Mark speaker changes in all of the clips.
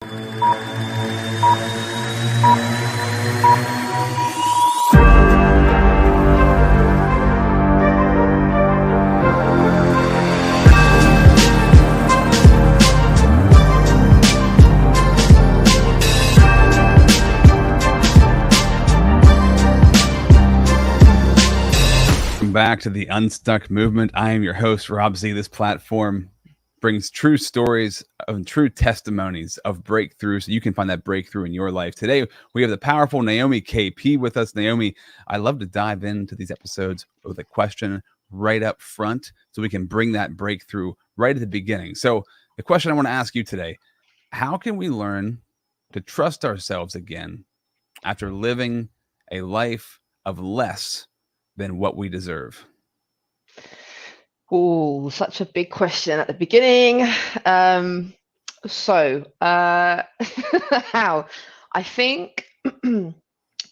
Speaker 1: Back to the Unstuck Movement. I am your host, Rob Z. This platform brings true stories and true testimonies of breakthroughs so you can find that breakthrough in your life. Today, we have the powerful Naomi KP with us. Naomi, I love to dive into these episodes with a question right up front so we can bring that breakthrough right at the beginning. So the question I want to ask you today, how can we learn to trust ourselves again after living a life of less than what we deserve?
Speaker 2: Oh, such a big question at the beginning. How? I think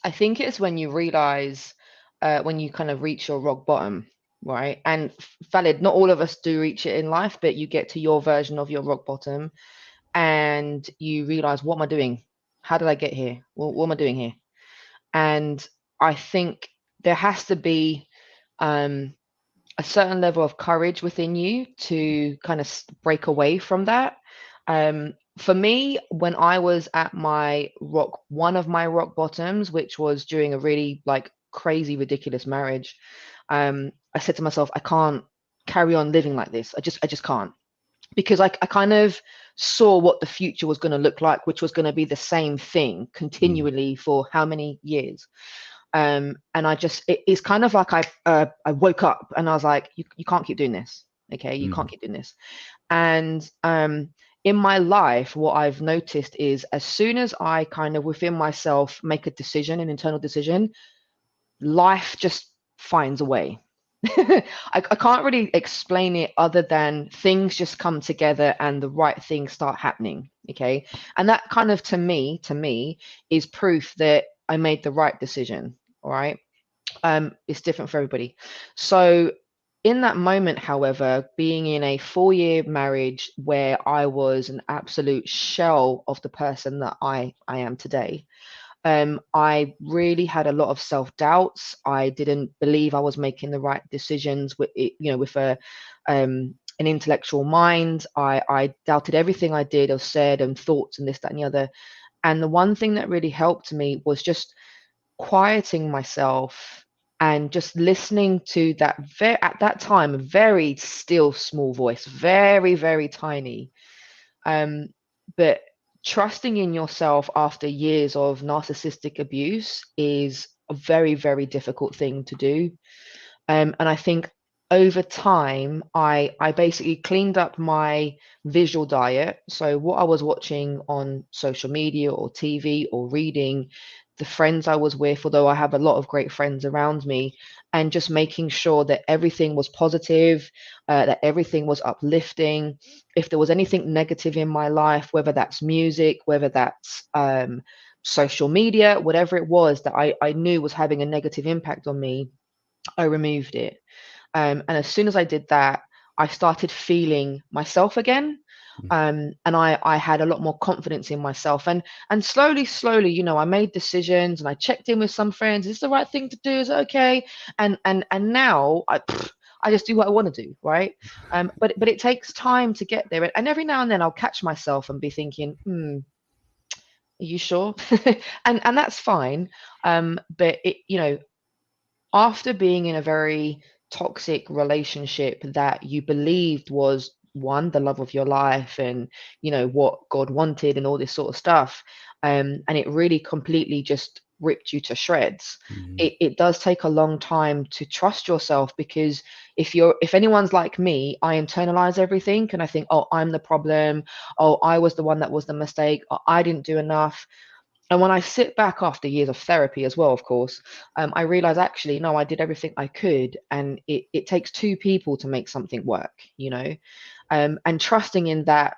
Speaker 2: I think it's when you realize when you kind of reach your rock bottom, right? And valid, not all of us do reach it in life, but you get to your version of your rock bottom and you realize, what am I doing? How did I get here? What am I doing here? And I think there has to be a certain level of courage within you to kind of break away from that. For me, when I was at one of my rock bottoms, which was during a really like crazy, ridiculous marriage, I said to myself, I can't carry on living like this. I just can't, because I kind of saw what the future was going to look like, which was going to be the same thing continually for how many years. And it's kind of like I woke up and I was like, you can't keep doing this. Okay, you can't keep doing this. And in my life, what I've noticed is as soon as I kind of within myself make a decision, an internal decision, life just finds a way. I can't really explain it other than things just come together and the right things start happening. Okay. And that kind of to me is proof that I made the right decision. All right. It's different for everybody. So in that moment, however, being in a 4-year marriage where I was an absolute shell of the person that I am today, I really had a lot of self-doubts. I didn't believe I was making the right decisions with it, with an intellectual mind. I doubted everything I did or said and thoughts and this, that, and the other. And the one thing that really helped me was just quieting myself and just listening to that at that time a very still small voice, very, very tiny. But trusting in yourself after years of narcissistic abuse is a very, very difficult thing to do. And I think over time, I basically cleaned up my visual diet. So what I was watching on social media or TV or reading, the friends I was with, although I have a lot of great friends around me, and just making sure that everything was positive, that everything was uplifting. If there was anything negative in my life, whether that's music, whether that's social media, whatever it was that I knew was having a negative impact on me, I removed it. And as soon as I did that, I started feeling myself again. And I had a lot more confidence in myself. And slowly, I made decisions and I checked in with some friends. Is this the right thing to do? Is it okay? And now I just do what I want to do, right? But it takes time to get there. And every now and then I'll catch myself and be thinking, are you sure? and that's fine. But after being in a very toxic relationship that you believed was one, the love of your life and what God wanted and all this sort of stuff, and it really completely just ripped you to shreds. It does take a long time to trust yourself, because if anyone's like me, I internalize everything and I think, oh, I'm the problem, oh, I was the one that was the mistake, oh, I didn't do enough. And when I sit back after years of therapy as well, of course, I realize actually, no, I did everything I could. And it takes two people to make something work, and trusting in that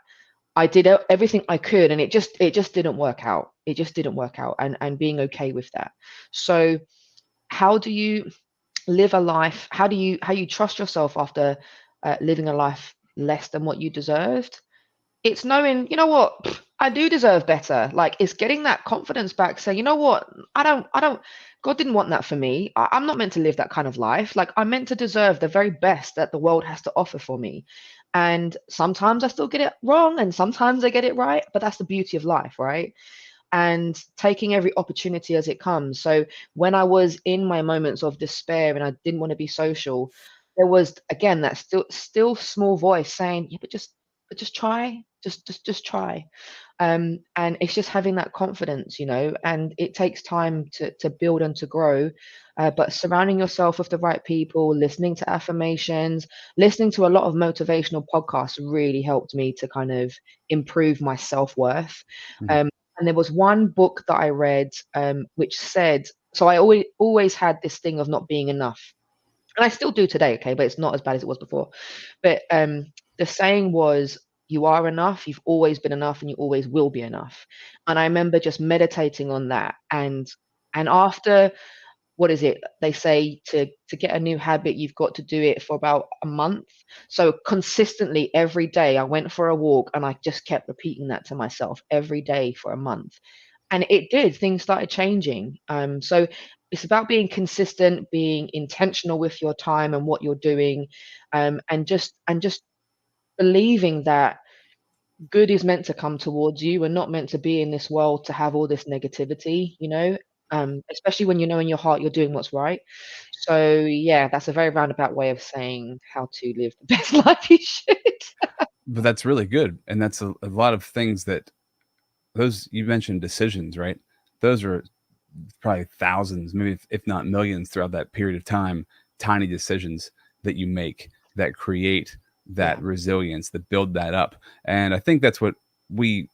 Speaker 2: I did everything I could and it just didn't work out. It just didn't work out, and being okay with that. So how do you live a life? How you trust yourself after living a life less than what you deserved? It's knowing, you know what? I do deserve better. Like, it's getting that confidence back. Say, you know what? I don't, God didn't want that for me. I'm not meant to live that kind of life. Like, I'm meant to deserve the very best that the world has to offer for me. And sometimes I still get it wrong and sometimes I get it right, but that's the beauty of life, right? And taking every opportunity as it comes. So when I was in my moments of despair and I didn't want to be social, there was again that still small voice saying, yeah, but just try, just try. And it's just having that confidence, and it takes time to build and to grow. But surrounding yourself with the right people, listening to affirmations, listening to a lot of motivational podcasts really helped me to kind of improve my self-worth.
Speaker 1: Mhm.
Speaker 2: Um, and there was one book that I read, which said, so I always had this thing of not being enough, and I still do today, okay, but it's not as bad as it was before. But the saying was, "You are enough. You've always been enough, and you always will be enough." And I remember just meditating on that, and after, what is it? They say to get a new habit, you've got to do it for about a month. So consistently every day, I went for a walk, and I just kept repeating that to myself every day for a month, and it did. Things started changing. So it's about being consistent, being intentional with your time and what you're doing, and just believing that good is meant to come towards you. We're not meant to be in this world to have all this negativity, especially when you know in your heart you're doing what's right. So yeah, that's a very roundabout way of saying how to live the best life you should.
Speaker 1: But that's really good, and that's a lot of things that those you mentioned decisions, right? Those are probably thousands, maybe if not millions throughout that period of time, tiny decisions that you make that create that
Speaker 2: Yeah.
Speaker 1: resilience, that build that up. And I think that's what we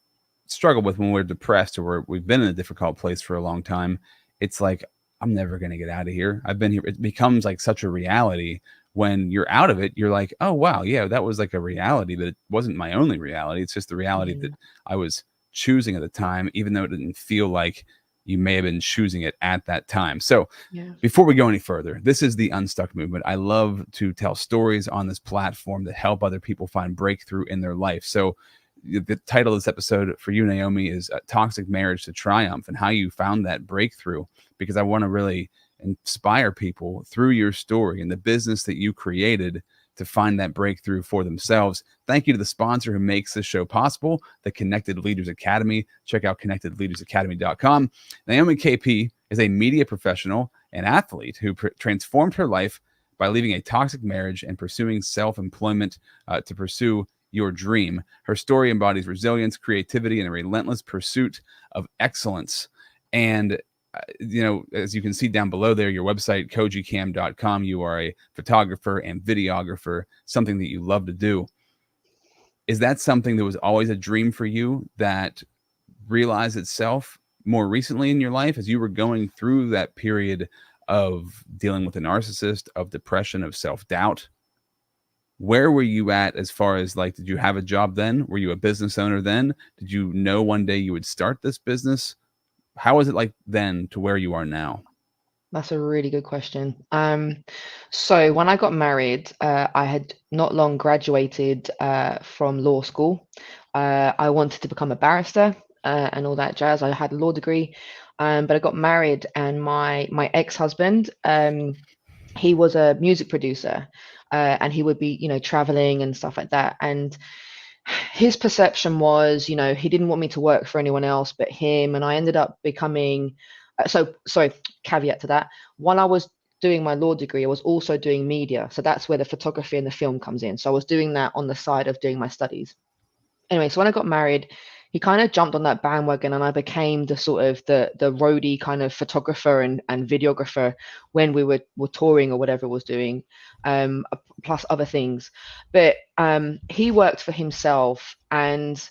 Speaker 1: struggle with when we're depressed or we've been in a difficult place for a long time. It's like, I'm never going to get out of here. I've been here. It becomes like such a reality. When you're out of it, you're like, oh, wow, yeah, that was like a reality, but it wasn't my only reality. It's just the reality that
Speaker 2: Mm,
Speaker 1: I was choosing at the time, even though it didn't feel like you may have been choosing it at that time. So
Speaker 2: yeah.
Speaker 1: before we go any further, this is the Unstuck Movement. I love to tell stories on this platform that help other people find breakthrough in their life. So the title of this episode for you, Naomi, is Toxic Marriage to Triumph, and how you found that breakthrough, because I want to really inspire people through your story and the business that you created to find that breakthrough for themselves. Thank you to the sponsor who makes this show possible, the Connected Leaders Academy. Check out connectedleadersacademy.com. Naomi KP is a media professional and athlete who transformed her life by leaving a toxic marriage and pursuing self-employment to pursue your dream. Her story embodies resilience, creativity, and a relentless pursuit of excellence. And as you can see down below there, your website, kojicam.com, you are a photographer and videographer, something that you love to do. Is that something that was always a dream for you that realized itself more recently in your life as you were going through that period of dealing with a narcissist, of depression, of self-doubt? Where were you at as far as, like, did you have a job then? Were you a business owner then? Did you know one day you would start this business? How was it like then to where you are now?
Speaker 2: That's a really good question. So when I got married, I had not long graduated from law school. I wanted to become a barrister and all that jazz. I had a law degree, but I got married, and my ex-husband, he was a music producer, and he would be, traveling and stuff like that. And his perception was, he didn't want me to work for anyone else but him. And I ended up becoming, so sorry, caveat to that. While I was doing my law degree, I was also doing media. So that's where the photography and the film comes in. So I was doing that on the side of doing my studies. Anyway, so when I got married, he kind of jumped on that bandwagon, and I became the sort of the roadie kind of photographer and videographer when we were touring or whatever I was doing, plus other things. But he worked for himself, and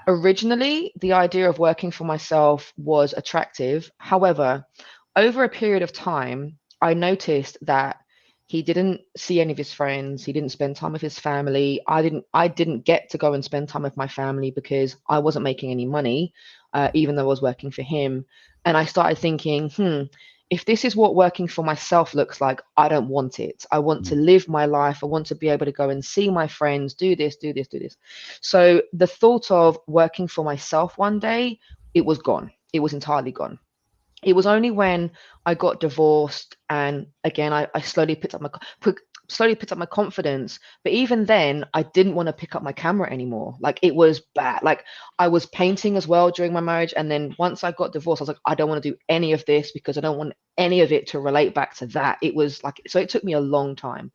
Speaker 2: originally the idea of working for myself was attractive. However, over a period of time, I noticed that he didn't see any of his friends. He didn't spend time with his family. I didn't get to go and spend time with my family because I wasn't making any money, even though I was working for him. And I started thinking, if this is what working for myself looks like, I don't want it. I want to live my life. I want to be able to go and see my friends, do this, do this, do this. So the thought of working for myself one day, it was gone. It was entirely gone. It was only when I got divorced, and again, I slowly slowly picked up my confidence. But even then, I didn't want to pick up my camera anymore. Like, it was bad. Like, I was painting as well during my marriage, and then once I got divorced, I was like, I don't want to do any of this because I don't want any of it to relate back to that. It was like, so it took me a long time.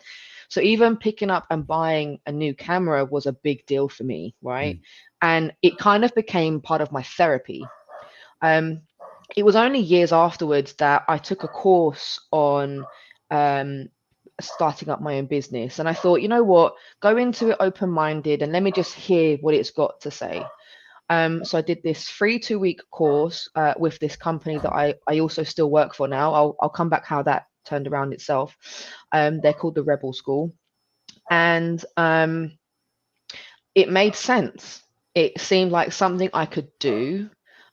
Speaker 2: So even picking up and buying a new camera was a big deal for me, right? And it kind of became part of my therapy. It was only years afterwards that I took a course on starting up my own business. And I thought, you know what, go into it open-minded and let me just hear what it's got to say. So I did this free 2-week course with this company that I also still work for now. I'll come back how that turned around itself. They're called the Rebel School. And it made sense. It seemed like something I could do.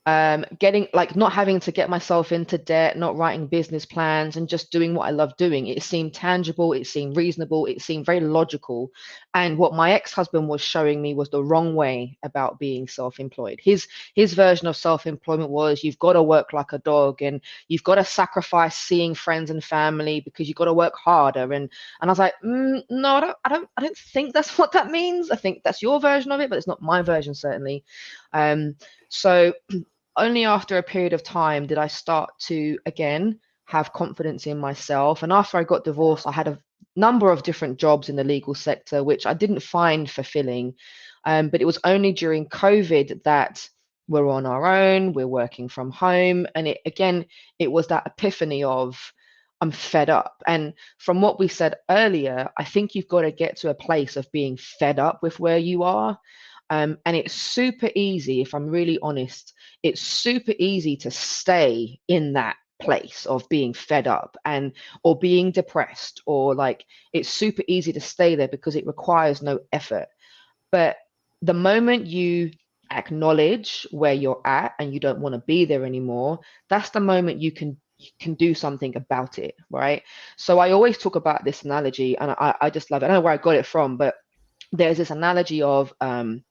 Speaker 2: Getting, like, not having to get myself into debt, not writing business plans, and just doing what I love doing. It seemed tangible, it seemed reasonable, it seemed very logical. And what my ex-husband was showing me was the wrong way about being self-employed. His version of self-employment was, you've got to work like a dog, and you've got to sacrifice seeing friends and family because you've got to work harder. And I was like, no, I don't think that's what that means. I think that's your version of it, but it's not my version, certainly. So only after a period of time did I start to, again, have confidence in myself. And after I got divorced, I had a number of different jobs in the legal sector, which I didn't find fulfilling. But it was only during COVID that we're on our own, we're working from home. And it was that epiphany of, I'm fed up. And from what we said earlier, I think you've got to get to a place of being fed up with where you are. And it's super easy, if I'm really honest, it's super easy to stay in that place of being fed up or being depressed, or like, it's super easy to stay there because it requires no effort. But the moment you acknowledge where you're at and you don't want to be there anymore, that's the moment you can do something about it, right? So I always talk about this analogy, and I just love it. I don't know where I got it from, but there's this analogy of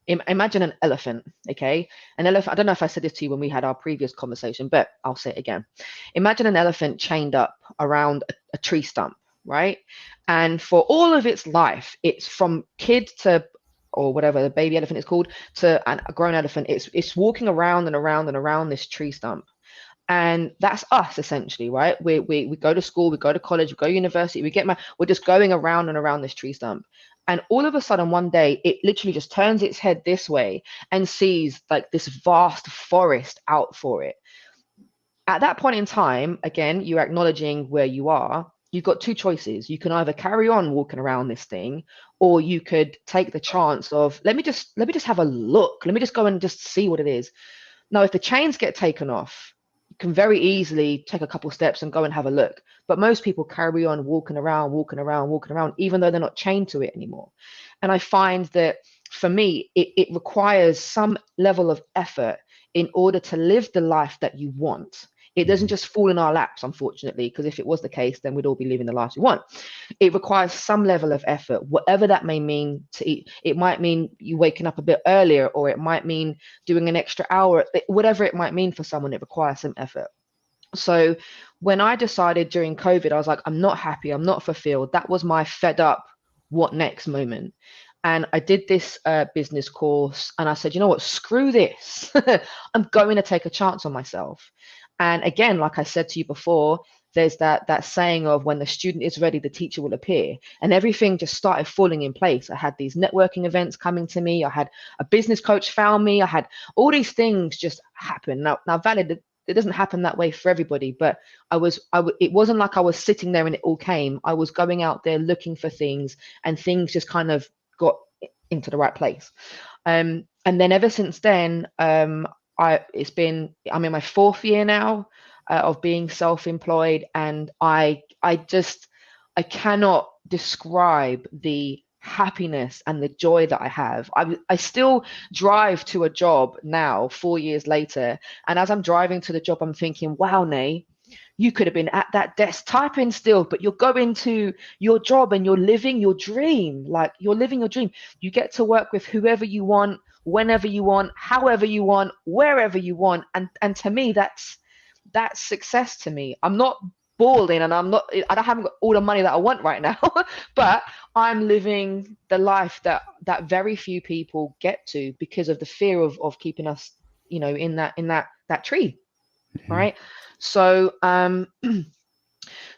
Speaker 2: imagine an elephant. Okay, an elephant, I don't know if I said this to you when we had our previous conversation, but I'll say it again. Imagine an elephant chained up around a tree stump, right? And for all of its life, it's from kid to, or whatever the baby elephant is called, to a grown elephant, it's walking around and around and around this tree stump. And that's us, essentially, right? We go to school, we go to college, we go to university, we're just going around and around this tree stump. And all of a sudden, one day, it literally just turns its head this way and sees like this vast forest out for it. At that point in time, again, you're acknowledging where you are. You've got two choices. You can either carry on walking around this thing, or you could take the chance of, let me just have a look. Let me just go and just see what it is. Now, if the chains get taken off, you can very easily take a couple steps and go and have a look. But most people carry on walking around, even though they're not chained to it anymore. And I find that for me, it requires some level of effort in order to live the life that you want. It doesn't just fall in our laps, unfortunately, because if it was the case, then we'd all be living the lives we want. It requires some level of effort, whatever that may mean to eat. It might mean you waking up a bit earlier, or it might mean doing an extra hour, whatever it might mean for someone, it requires some effort. So when I decided during COVID, I was like, I'm not happy, I'm not fulfilled. That was my fed up, what next moment. And I did this business course, and I said, you know what, screw this. I'm going to take a chance on myself. And again, like I said to you before, there's that saying of, when the student is ready, the teacher will appear. And everything just started falling in place. I had these networking events coming to me. I had a business coach found me. I had all these things just happen. Now valid, it doesn't happen that way for everybody, but it wasn't like I was sitting there and it all came. I was going out there looking for things, and things just kind of got into the right place. And then ever since then, I'm in my 4th year now of being self-employed, and I cannot describe the happiness and the joy that I have. I still drive to a job now, 4 years later, and as I'm driving to the job, I'm thinking, wow, Nay, You could have been at that desk typing still, but you're going to your job and you're living your dream. Like, you're living your dream. You get to work with whoever you want, whenever you want, however you want, wherever you want. And to me, that's success to me. I'm not balling, and I haven't got all the money that I want right now, but I'm living the life that very few people get to, because of the fear of keeping us, in that tree. Right. So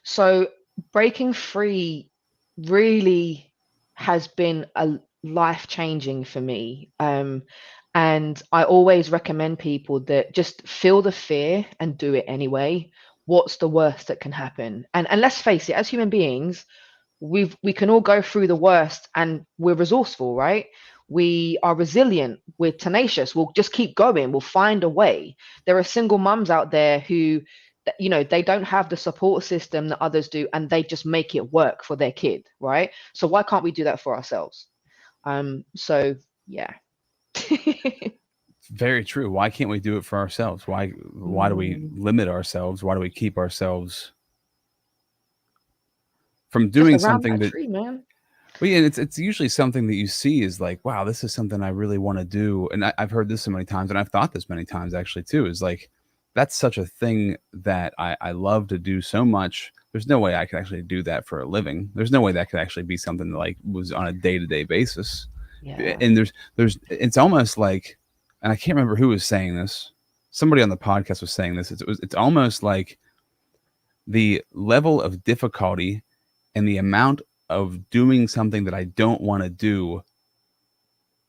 Speaker 2: so breaking free really has been a life changing for me. And I always recommend people that just feel the fear and do it anyway. What's the worst that can happen? And let's face it, as human beings, we can all go through the worst, and we're resourceful, right? We are resilient, we're tenacious, we'll just keep going, we'll find a way. There are single mums out there who, they don't have the support system that others do, and they just make it work for their kid, right? So why can't we do that for ourselves? So yeah.
Speaker 1: Very true. Why can't we do it for ourselves? Why do we limit ourselves? Why do we keep ourselves from doing
Speaker 2: Just around
Speaker 1: something
Speaker 2: that
Speaker 1: that,
Speaker 2: tree, man.
Speaker 1: well, yeah, it's usually something that you see is like, wow, this is something I really want to do. And I've heard this so many times, and I've thought this many times actually too, is like, that's such a thing that I love to do so much. There's no way I could actually do that for a living. There's no way that could actually be something that like was on a day-to-day basis.
Speaker 2: Yeah.
Speaker 1: And it's almost like, and I can't remember who was saying this. Somebody on the podcast was saying this. It's almost like the level of difficulty and the amount of doing something that I don't want to do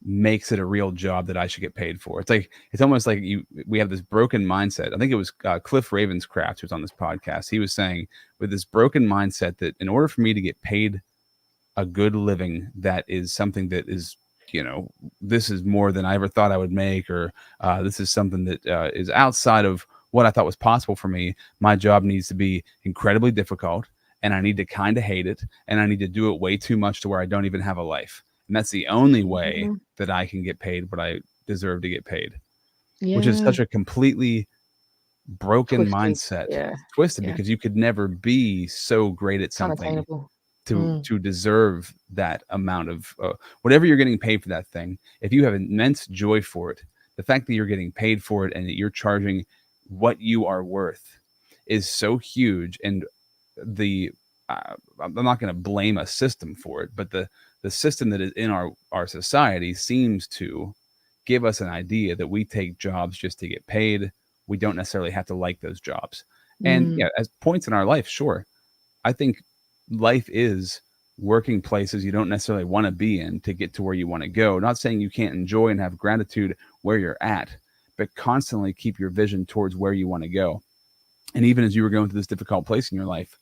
Speaker 1: makes it a real job that I should get paid for. It's almost like we have this broken mindset. I think it was Cliff Ravenscraft who's on this podcast. He was saying, with this broken mindset, that in order for me to get paid a good living, that is something that is, this is more than I ever thought I would make, or this is something that is outside of what I thought was possible for me. My job needs to be incredibly difficult, and I need to kind of hate it, and I need to do it way too much to where I don't even have a life. And that's the only way that I can get paid what I deserve to get paid, which is such a completely broken mindset.
Speaker 2: Yeah.
Speaker 1: Twisted, because you could never be so great at
Speaker 2: It's
Speaker 1: something
Speaker 2: unattainable.
Speaker 1: to deserve that amount of whatever you're getting paid for that thing. If you have immense joy for it, the fact that you're getting paid for it and that you're charging what you are worth is so huge. And I'm not going to blame a system for it, but the system that is in our society seems to give us an idea that we take jobs just to get paid. We don't necessarily have to like those jobs. And as points in our life, sure, I think life is working places you don't necessarily want to be in to get to where you want to go. Not saying you can't enjoy and have gratitude where you're at, but constantly keep your vision towards where you want to go. And even as you were going through this difficult place in your life,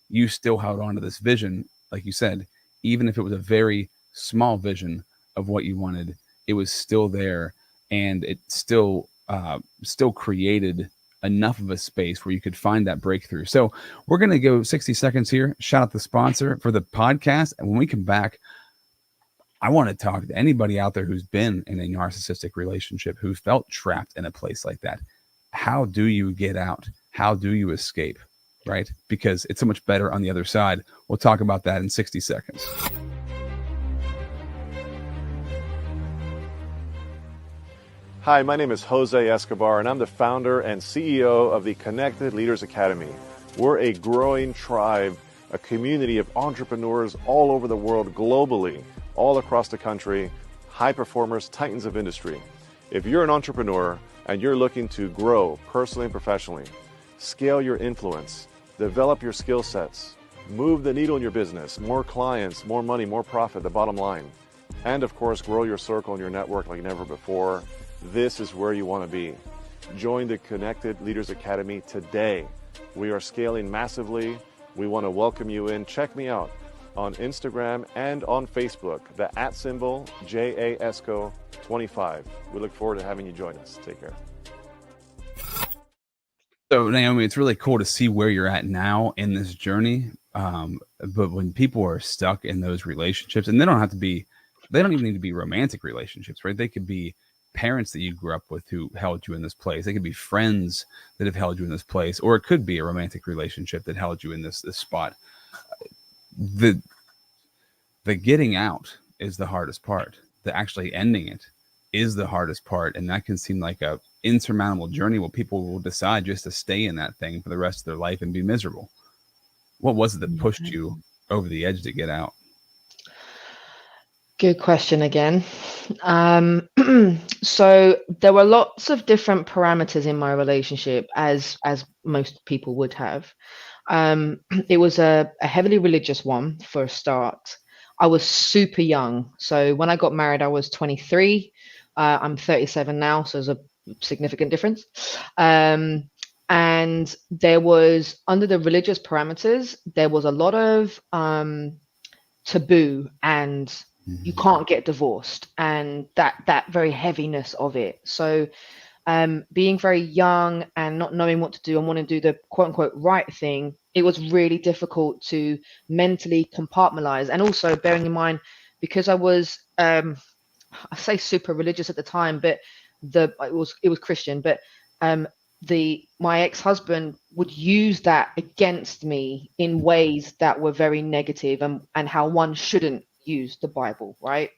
Speaker 1: you still held on to this vision. Like you said, even if it was a very small vision of what you wanted, it was still there, and it still created enough of a space where you could find that breakthrough. So we're going to go 60 seconds here. Shout out the sponsor for the podcast. And when we come back, I want to talk to anybody out there who's been in a narcissistic relationship, who felt trapped in a place like that. How do you get out? How do you escape? Right? Because it's so much better on the other side. We'll talk about that in 60 seconds.
Speaker 3: Hi, my name is Jose Escobar, and I'm the founder and CEO of the Connected Leaders Academy. We're a growing tribe, a community of entrepreneurs all over the world, globally, all across the country, high performers, titans of industry. If you're an entrepreneur and you're looking to grow personally and professionally, scale your influence, develop your skill sets, move the needle in your business, more clients, more money, more profit, the bottom line, and of course, grow your circle and your network like never before, this is where you want to be. Join the Connected Leaders Academy today. We are scaling massively. We want to welcome you in. Check me out on Instagram and on Facebook, the @ JAESCO25. We look forward to having you join us. Take care.
Speaker 1: So Naomi, it's really cool to see where you're at now in this journey. But when people are stuck in those relationships, and they don't even need to be romantic relationships, right? They could be parents that you grew up with who held you in this place. They could be friends that have held you in this place, or it could be a romantic relationship that held you in this spot. The getting out is the hardest part. The actually ending it is the hardest part. And that can seem like a insurmountable journey where people will decide just to stay in that thing for the rest of their life and be miserable. What was it that pushed you over the edge to get out?
Speaker 2: Good question again. So there were lots of different parameters in my relationship, as most people would have. It was a heavily religious one for a start. I was super young. So when I got married, I was 23. I'm 37 now, so there's a significant difference. And there was, under the religious parameters, there was a lot of taboo, and you can't get divorced, and that very heaviness of it. So being very young and not knowing what to do and wanting to do the quote unquote right thing, it was really difficult to mentally compartmentalize. And also bearing in mind, because I was I say super religious at the time, but it was Christian, but my ex-husband would use that against me in ways that were very negative, and how one shouldn't use the Bible, right?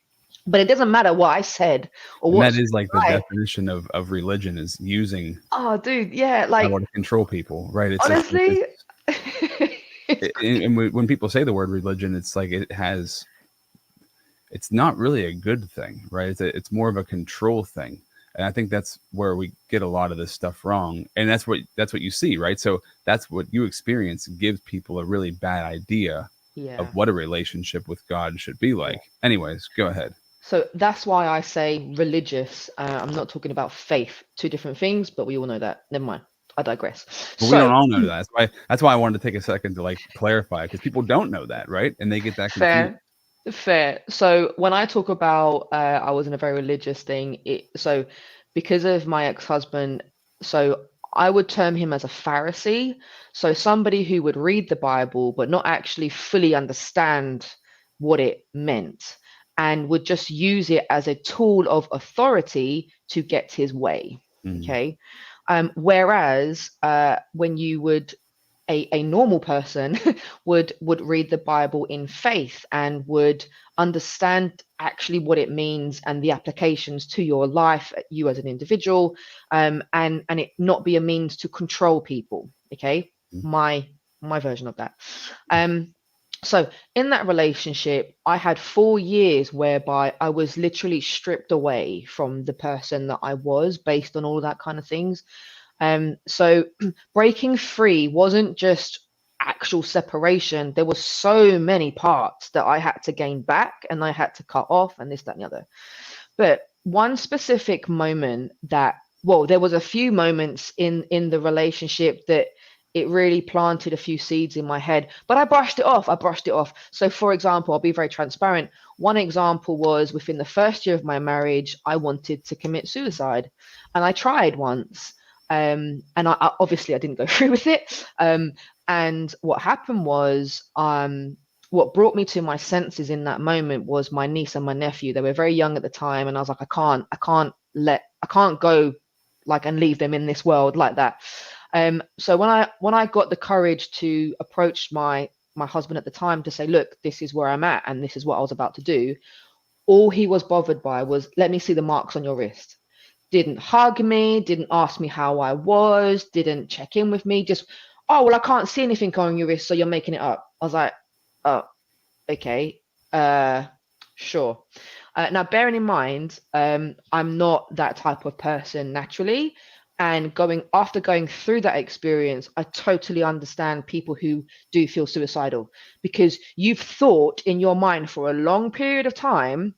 Speaker 2: But it doesn't matter what I said or what.
Speaker 1: That is like the definition of religion, is using
Speaker 2: power
Speaker 1: to control people, right? It's
Speaker 2: honestly,
Speaker 1: and when people say the word religion, it's like it's not really a good thing, right? It's more of a control thing. And I think that's where we get a lot of this stuff wrong. And that's what you see, right? So that's what you experience gives people a really bad idea of what a relationship with God should be like. Anyways, go ahead.
Speaker 2: So that's why I say religious. I'm not talking about faith, two different things, but we all know that. Never mind. I digress.
Speaker 1: Well, we don't all know that. That's why I wanted to take a second to clarify, because people don't know that, right? And they get that confused.
Speaker 2: Fair. So when I talk about I was in a very religious thing, so because of my ex-husband, so I would term him as a Pharisee. So somebody who would read the Bible but not actually fully understand what it meant, and would just use it as a tool of authority to get his way. Okay. Whereas when you would a normal person would read the Bible in faith and would understand actually what it means and the applications to your life, you as an individual, and it not be a means to control people. Okay, my version of that. So in that relationship, I had 4 years whereby I was literally stripped away from the person that I was based on all that kind of things. So breaking free wasn't just actual separation. There were so many parts that I had to gain back and I had to cut off, and this, that, and the other. But one specific moment there was a few moments in the relationship that it really planted a few seeds in my head, but I brushed it off. So for example, I'll be very transparent. One example was within the first year of my marriage, I wanted to commit suicide, and I tried once. And I obviously I didn't go through with it. And what happened was, what brought me to my senses in that moment was my niece and my nephew. They were very young at the time, and I was like, I can't go and leave them in this world like that. So when I got the courage to approach my husband at the time to say, look, this is where I'm at and this is what I was about to do, all he was bothered by was, let me see the marks on your wrist. Didn't hug me, didn't ask me how I was, didn't check in with me, just, oh, well, I can't see anything on your wrist, so you're making it up. I was like, oh, okay, sure. Now, bearing in mind, I'm not that type of person naturally. And after going through that experience, I totally understand people who do feel suicidal, because you've thought in your mind for a long period of time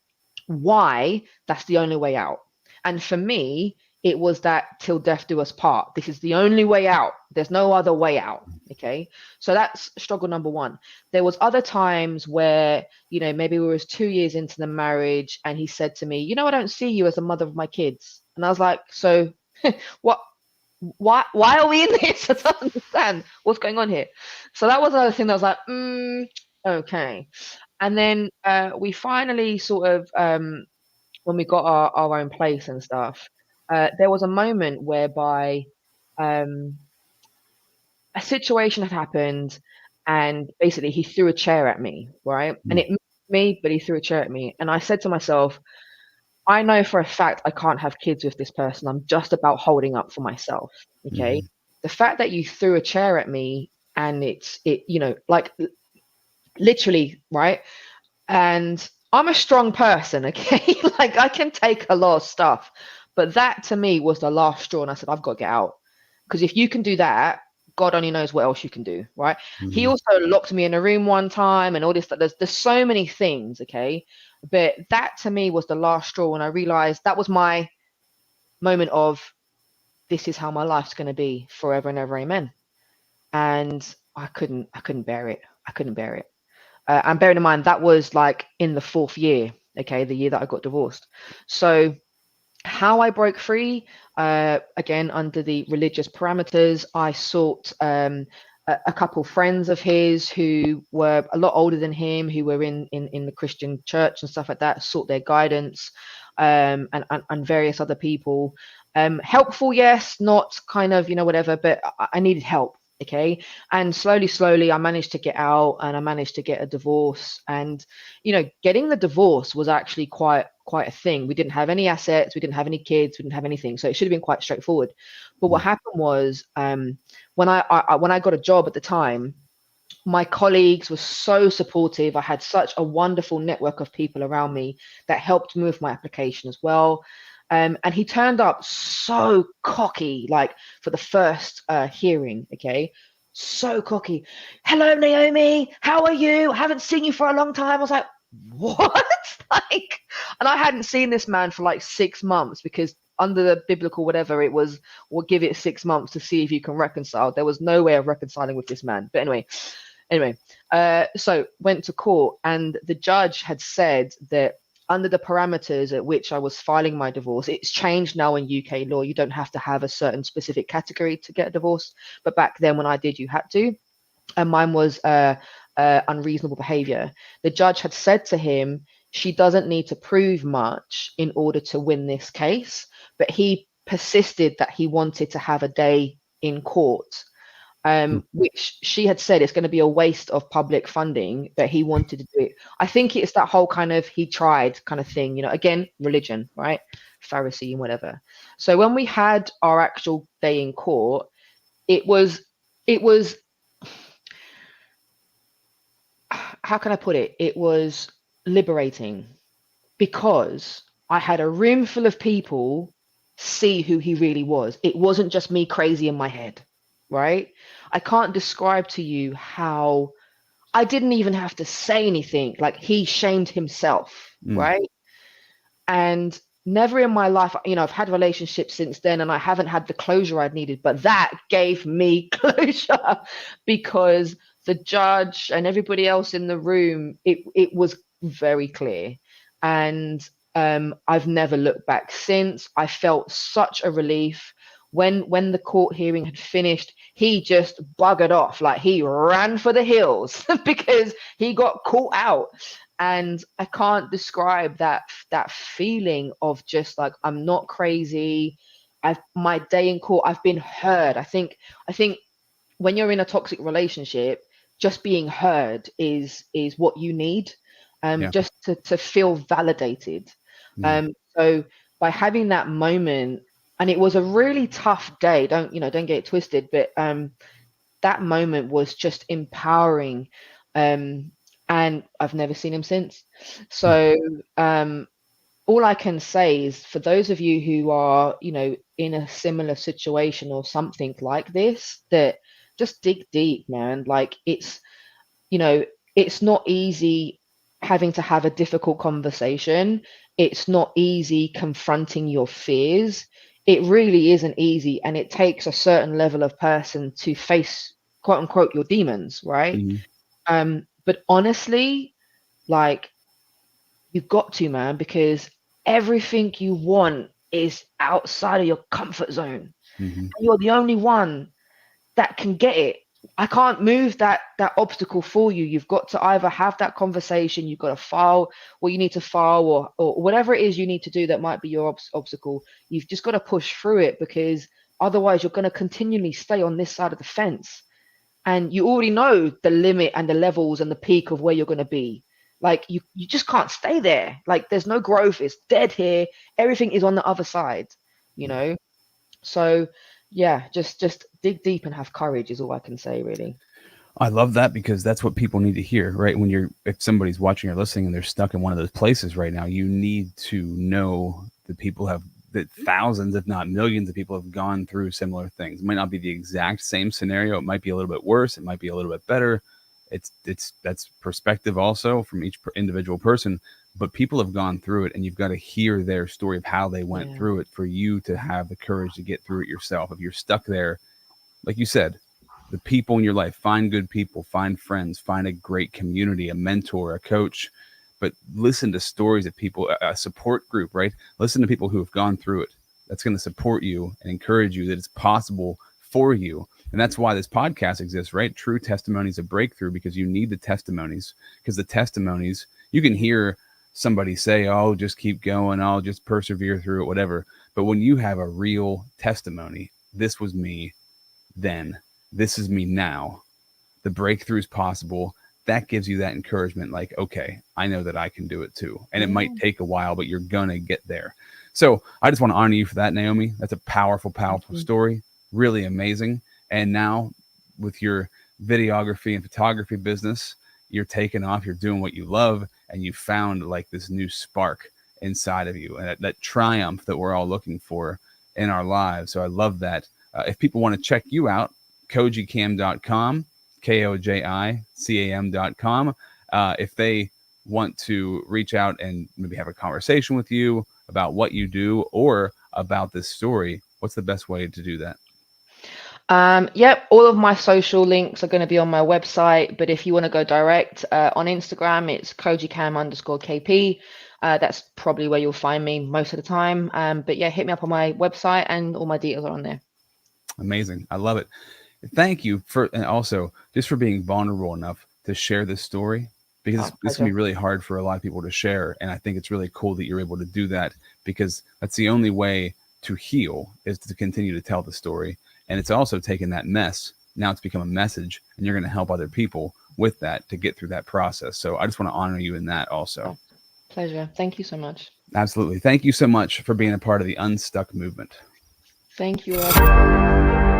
Speaker 2: why that's the only way out. And for me, it was that till death do us part. This is the only way out. There's no other way out. Okay. So that's struggle number one. There was other times where, maybe we was 2 years into the marriage and he said to me, I don't see you as the mother of my kids. And I was like, so what, why are we in this? I don't understand what's going on here. So that was another thing that was like, okay. And then we finally sort of, when we got our own place and stuff, there was a moment whereby a situation had happened, and basically he threw a chair at me, right? And it moved me, but he threw a chair at me. And I said to myself, I know for a fact I can't have kids with this person. I'm just about holding up for myself. Okay.
Speaker 1: Mhm.
Speaker 2: The fact that you threw a chair at me, and you know, like literally, right? And I'm a strong person, okay? Like I can take a lot of stuff. But that to me was the last straw. And I said, I've got to get out. Because if you can do that, God only knows what else you can do, right? He
Speaker 1: Mhm.
Speaker 2: also locked me in a room one time and all this. There's so many things, okay? But that to me was the last straw when I realized that was my moment of, this is how my life's going to be forever and ever, amen. And I couldn't bear it. I couldn't bear it. And bearing in mind that was like in the 4th year, okay, the year that I got divorced. So how I broke free, again under the religious parameters, I sought a couple friends of his who were a lot older than him, who were in the Christian church and stuff like that, sought their guidance, and various other people. Helpful, yes, not kind of, you know, whatever, but I needed help. Okay. And slowly, I managed to get out, and I managed to get a divorce. And, you know, getting the divorce was actually quite a thing. We didn't have any assets, we didn't have any kids, we didn't have anything. So it should have been quite straightforward. But what happened was, when I got a job at the time, my colleagues were so supportive. I had such a wonderful network of people around me that helped move my application as well. And he turned up so cocky, like for the first hearing, okay? So cocky. Hello, Naomi. How are you? I haven't seen you for a long time. I was like, what? Like, and I hadn't seen this man for like 6 months, because under the biblical whatever it was, we'll give it 6 months to see if you can reconcile. There was no way of reconciling with this man. But anyway, so went to court, and the judge had said that under the parameters at which I was filing my divorce, it's changed now in UK law. You don't have to have a certain specific category to get a divorce, but back then when I did, you had to. And mine was unreasonable behavior. The judge had said to him, she doesn't need to prove much in order to win this case, but he persisted that he wanted to have a day in court, which she had said it's going to be a waste of public funding, but he wanted to do it. I think it's that whole kind of he tried kind of thing, you know, again, religion, right? Pharisee and whatever. So when we had our actual day in court, it was how can I put it? It was liberating, because I had a room full of people see who he really was. It wasn't just me crazy in my head, right? I can't describe to you how I didn't even have to say anything. Like, he shamed himself, right? And never in my life, you know, I've had relationships since then and I haven't had the closure I'd needed, but that gave me closure, because the judge and everybody else in the room, it was very clear. And I've never looked back since. I felt such a relief. When the court hearing had finished, he just buggered off, like he ran for the hills because he got caught out. And I can't describe that feeling of just like, I'm not crazy. My day in court, I've been heard. I think when you're in a toxic relationship, just being heard is what you need, just to feel validated. So by having that moment, and it was a really tough day, don't get it twisted, but that moment was just empowering. And I've never seen him since. So all I can say is, for those of you who are, you know, in a similar situation or something like this, that just dig deep, man. Like, it's, you know, it's not easy having to have a difficult conversation. It's not easy confronting your fears. It really isn't easy. And it takes a certain level of person to face, quote unquote, your demons, right? But honestly, like, you've got to, man, because everything you want is outside of your comfort zone. And you're the only one that can get it. I can't move that obstacle for you. You've got to either have that conversation, you've got to file what you need to file, or whatever it is you need to do that might be your obstacle. You've just got to push through it, because otherwise you're going to continually stay on this side of the fence. And you already know the limit and the levels and the peak of where you're going to be. Like you just can't stay there. Like there's no growth. It's dead here. Everything is on the other side, you know? So yeah, just dig deep and have courage is all I can say, really.
Speaker 1: I love that, because that's what people need to hear, right? If somebody's watching or listening and they're stuck in one of those places right now, you need to know that that thousands, if not millions of people have gone through similar things. It might not be the exact same scenario. It might be a little bit worse. It might be a little bit better. That's perspective also from each individual person, but people have gone through it, and you've got to hear their story of how they went through it for you to have the courage to get through it yourself. If you're stuck there, like you said, the people in your life, find good people, find friends, find a great community, a mentor, a coach, but listen to stories of people, a support group, right? Listen to people who have gone through it. That's going to support you and encourage you that it's possible for you. And that's why this podcast exists, right? True Testimonies of Breakthrough, because you need the testimonies, because the testimonies, you can hear somebody say, oh, just keep going, I'll just persevere through it, whatever. But when you have a real testimony, this was me then, this is me now, the breakthrough is possible, that gives you that encouragement, like, okay, I know that I can do it too. And it might take a while, but you're gonna get there. So I just want to honor you for that, Naomi. That's a powerful, powerful story. Really amazing. And now with your videography and photography business, you're taking off, you're doing what you love, and you found like this new spark inside of you, and that triumph that we're all looking for in our lives. So I love that. If people want to check you out, kojicam.com, KOJICAM.com. If they want to reach out and maybe have a conversation with you about what you do or about this story, what's the best way to do that?
Speaker 2: Yep, all of my social links are going to be on my website, but if you want to go direct, on Instagram, it's kojicam_KP. That's probably where you'll find me most of the time. But yeah, hit me up on my website and all my details are on there.
Speaker 1: Amazing. I love it. Thank you and also just for being vulnerable enough to share this story, because this can be really hard for a lot of people to share. And I think it's really cool that you're able to do that, because that's the only way to heal, is to continue to tell the story. And it's also taken that mess. Now it's become a message, and you're going to help other people with that to get through that process. So I just want to honor you in that also.
Speaker 2: Pleasure. Thank you so much.
Speaker 1: Absolutely. Thank you so much for being a part of the Unstuck movement.
Speaker 2: Thank you, Rob.